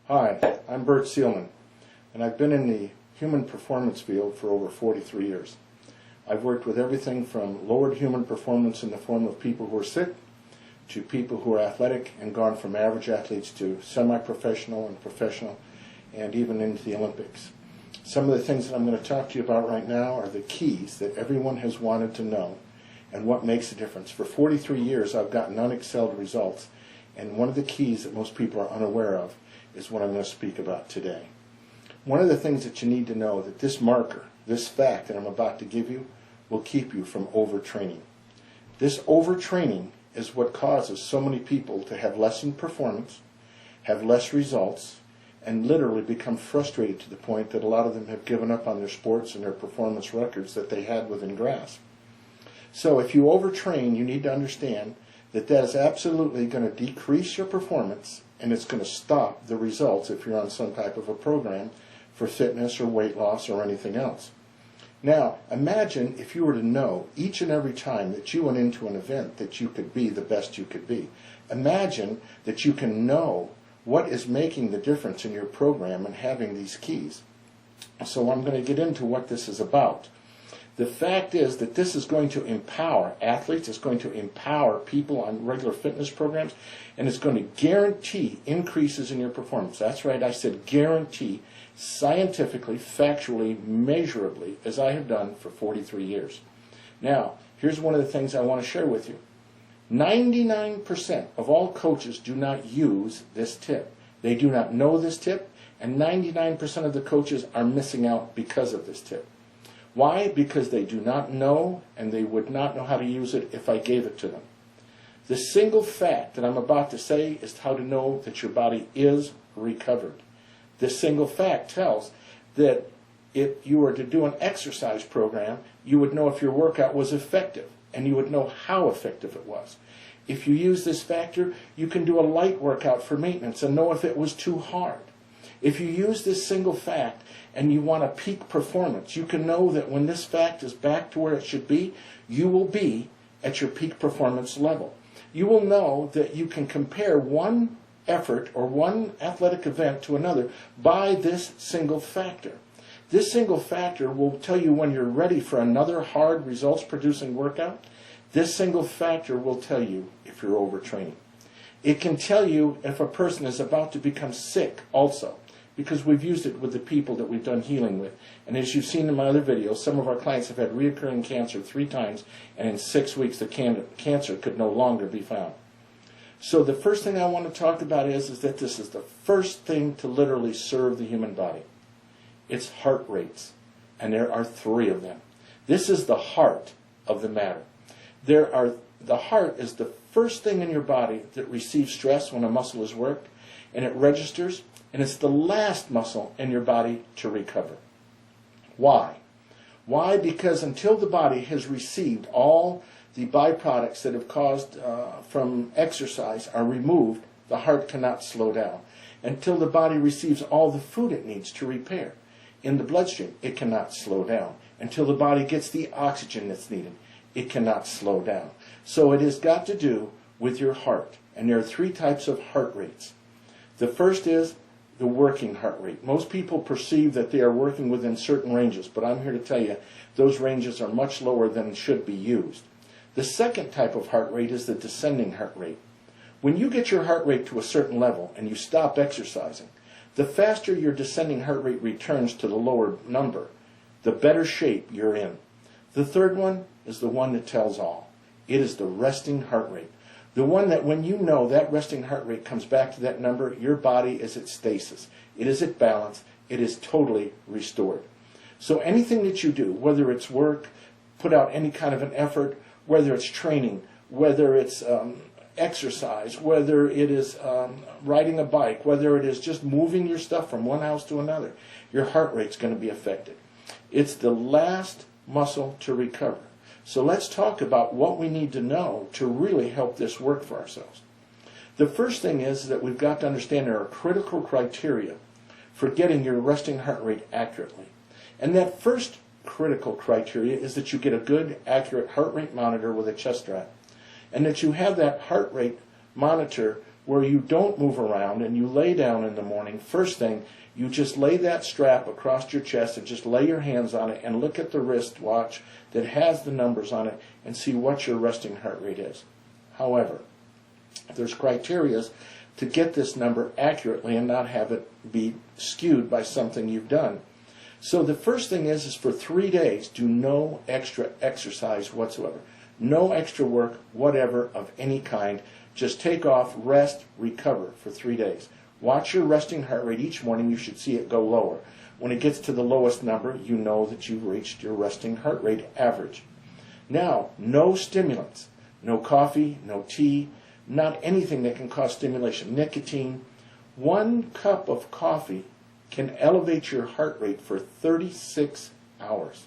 Hi, I'm Bert Seelman, and I've been in the human performance field for over 43 years. I've worked with everything from lowered human performance in the form of people who are sick to people who are athletic, and gone from average athletes to semi-professional and professional and even into the Olympics. Some of the things that I'm going to talk to you about right now are the keys that everyone has wanted to know and what makes a difference. For 43 years I've gotten unexcelled results, and one of the keys that most people are unaware of is what I'm going to speak about today. One of the things that you need to know that this marker, this fact that I'm about to give you, will keep you from overtraining. This overtraining is what causes so many people to have lessened performance, have less results, and literally become frustrated to the point that a lot of them have given up on their sports and their performance records that they had within grasp. So if you overtrain, you need to understand that that is absolutely going to decrease your performance, and it's going to stop the results if you're on some type of a program for fitness or weight loss or anything else. Now, imagine if you were to know each and every time that you went into an event that you could be the best you could be. Imagine that you can know what is making the difference in your program and having these keys. So I'm going to get into what this is about. The fact is that this is going to empower athletes, it's going to empower people on regular fitness programs, and it's going to guarantee increases in your performance. That's right, I said guarantee, scientifically, factually, measurably, as I have done for 43 years. Now, here's one of the things I want to share with you. 99% of all coaches do not use this tip. They do not know this tip, and 99% of the coaches are missing out because of this tip. Why? Because they do not know, and they would not know how to use it if I gave it to them. The single fact that I'm about to say is how to know that your body is recovered. This single fact tells that if you were to do an exercise program, you would know if your workout was effective, and you would know how effective it was. If you use this factor, you can do a light workout for maintenance and know if it was too hard. If you use this single fact and you want a peak performance, you can know that when this fact is back to where it should be, you will be at your peak performance level. You will know that you can compare one effort or one athletic event to another by this single factor. This single factor will tell you when you're ready for another hard results-producing workout. This single factor will tell you if you're overtraining. It can tell you if a person is about to become sick also, because we've used it with the people that we've done healing with. And as you've seen in my other videos, some of our clients have had reoccurring cancer 3 times, and in 6 weeks the cancer could no longer be found. So the first thing I want to talk about is that this is the first thing to literally serve the human body. It's heart rates, and there are 3 of them. This is the heart of the matter. The heart is the first thing in your body that receives stress when a muscle is worked, and it registers, and it's the last muscle in your body to recover. Why? Why? Because until the body has received all the byproducts that have caused from exercise are removed, the heart cannot slow down. Until the body receives all the food it needs to repair in the bloodstream, it cannot slow down. Until the body gets the oxygen that's needed, it cannot slow down. So it has got to do with your heart. And there are 3 types of heart rates. The first is the working heart rate. Most people perceive that they are working within certain ranges, but I'm here to tell you those ranges are much lower than should be used. The second type of heart rate is the descending heart rate. When you get your heart rate to a certain level and you stop exercising, the faster your descending heart rate returns to the lower number, the better shape you're in. The third one is the one that tells all. It is the resting heart rate. The one that when you know that resting heart rate comes back to that number, your body is at stasis. It is at balance. It is totally restored. So anything that you do, whether it's work, put out any kind of an effort, whether it's training, whether it's exercise, whether it is riding a bike, whether it is just moving your stuff from one house to another, your heart rate's going to be affected. It's the last muscle to recover. So let's talk about what we need to know to really help this work for ourselves. The first thing is that we've got to understand there are critical criteria for getting your resting heart rate accurately. And that first critical criteria is that you get a good, accurate heart rate monitor with a chest strap, and that you have that heart rate monitor where you don't move around and you lay down in the morning. First thing, you just lay that strap across your chest and just lay your hands on it and look at the wristwatch that has the numbers on it and see what your resting heart rate is. However, there's criteria to get this number accurately and not have it be skewed by something you've done. So the first thing is for 3 days, do no extra exercise whatsoever. No extra work, whatever, of any kind. Just take off, rest, recover for 3 days. Watch your resting heart rate each morning. You should see it go lower. When it gets to the lowest number, you know that you've reached your resting heart rate average. Now, no stimulants. No coffee, no tea, not anything that can cause stimulation. Nicotine. 1 cup of coffee can elevate your heart rate for 36 hours.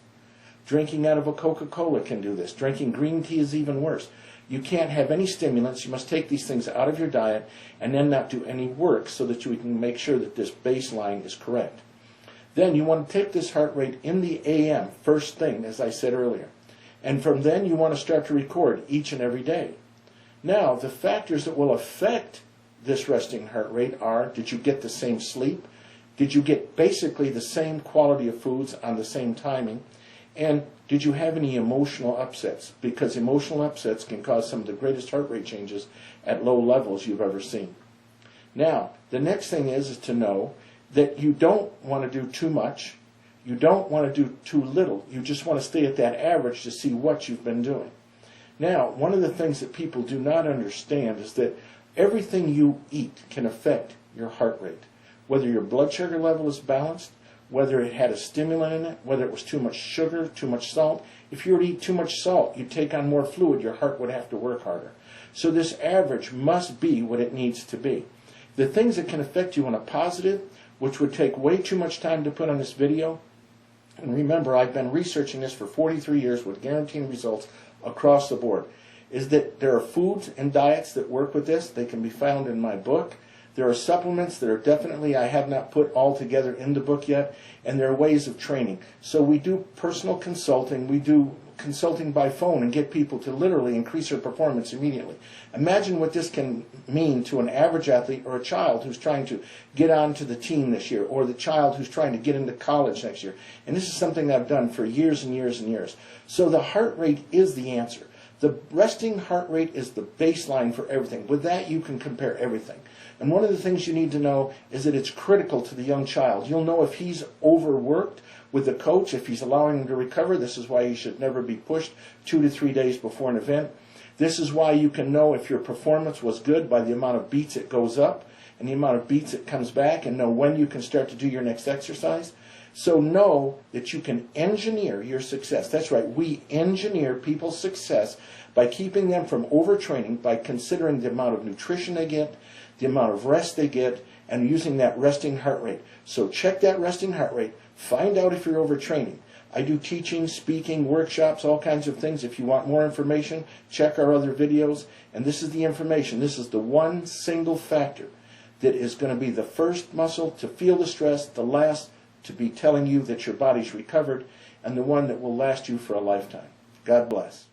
Drinking out of a Coca-Cola can do this. Drinking green tea is even worse. You can't have any stimulants. You must take these things out of your diet and then not do any work so that you can make sure that this baseline is correct. Then you want to take this heart rate in the AM, first thing, as I said earlier. And from then you want to start to record each and every day. Now, the factors that will affect this resting heart rate are, did you get the same sleep? Did you get basically the same quality of foods on the same timing? And did you have any emotional upsets? Because emotional upsets can cause some of the greatest heart rate changes at low levels you've ever seen. Now, the next thing is to know that you don't want to do too much. You don't want to do too little. You just want to stay at that average to see what you've been doing. Now, one of the things that people do not understand is that everything you eat can affect your heart rate. Whether your blood sugar level is balanced, whether it had a stimulant in it, whether it was too much sugar, too much salt. If you were to eat too much salt, you'd take on more fluid, your heart would have to work harder. So this average must be what it needs to be. The things that can affect you in a positive, which would take way too much time to put on this video, and remember, I've been researching this for 43 years with guaranteeing results across the board, is that there are foods and diets that work with this. They can be found in my book. There are supplements that are definitely, I have not put all together in the book yet, and there are ways of training. So we do personal consulting. We do consulting by phone and get people to literally increase their performance immediately. Imagine what this can mean to an average athlete or a child who's trying to get onto the team this year, or the child who's trying to get into college next year. And this is something I've done for years and years and years. So the heart rate is the answer. The resting heart rate is the baseline for everything. With that, you can compare everything. And one of the things you need to know is that it's critical to the young child. You'll know if he's overworked with the coach, if he's allowing him to recover. This is why he should never be pushed 2 to 3 days before an event. This is why you can know if your performance was good by the amount of beats it goes up and the amount of beats it comes back, and know when you can start to do your next exercise. So know that you can engineer your success. That's right, we engineer people's success by keeping them from overtraining, by considering the amount of nutrition they get, the amount of rest they get, and using that resting heart rate. So check that resting heart rate. Find out if you're overtraining. I do teaching, speaking, workshops, all kinds of things. If you want more information, check our other videos. And this is the information. This is the one single factor that is going to be the first muscle to feel the stress, the last to be telling you that your body's recovered, and the one that will last you for a lifetime. God bless.